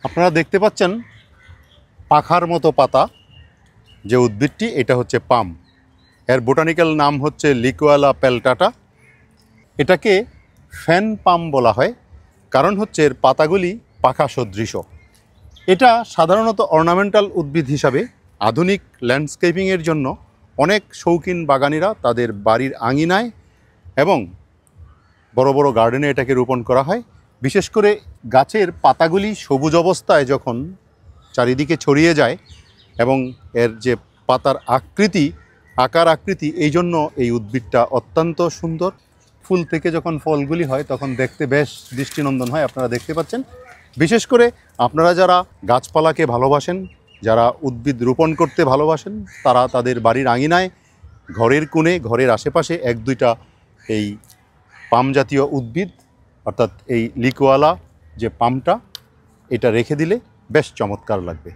আপনারা দেখতে পাচ্ছেন পাখার মতো পাতা যে উদ্ভিদটি, এটা হচ্ছে পাম। এর বোটানিক্যাল নাম হচ্ছে লিকুয়ালা পেলটাটা। এটাকে ফ্যান পাম বলা হয়, কারণ হচ্ছে এর পাতাগুলি পাখা সদৃশ। এটা সাধারণত অর্নামেন্টাল উদ্ভিদ হিসাবে আধুনিক ল্যান্ডস্কেপিংয়ের জন্য অনেক শৌখিন বাগানিরা তাদের বাড়ির আঙিনায় এবং বড় বড় গার্ডেনে এটাকে রোপণ করা হয়। বিশেষ করে গাছের পাতাগুলি সবুজ অবস্থায় যখন চারিদিকে ছড়িয়ে যায় এবং এর যে পাতার আকার আকৃতি, এই জন্য এই উদ্ভিদটা অত্যন্ত সুন্দর। ফুল থেকে যখন ফলগুলি হয় তখন দেখতে বেশ দৃষ্টিনন্দন হয়, আপনারা দেখতে পাচ্ছেন। বিশেষ করে আপনারা যারা গাছপালাকে ভালোবাসেন, যারা উদ্ভিদ রোপণ করতে ভালোবাসেন, তারা তাদের বাড়ির আঙিনায়, ঘরের কোণে, ঘরের আশেপাশে এক দুইটা এই পাম জাতীয় উদ্ভিদ, অর্থাৎ এই লিকুয়ালা যে পামটা, এটা রেখে দিলে বেশ চমৎকার লাগবে।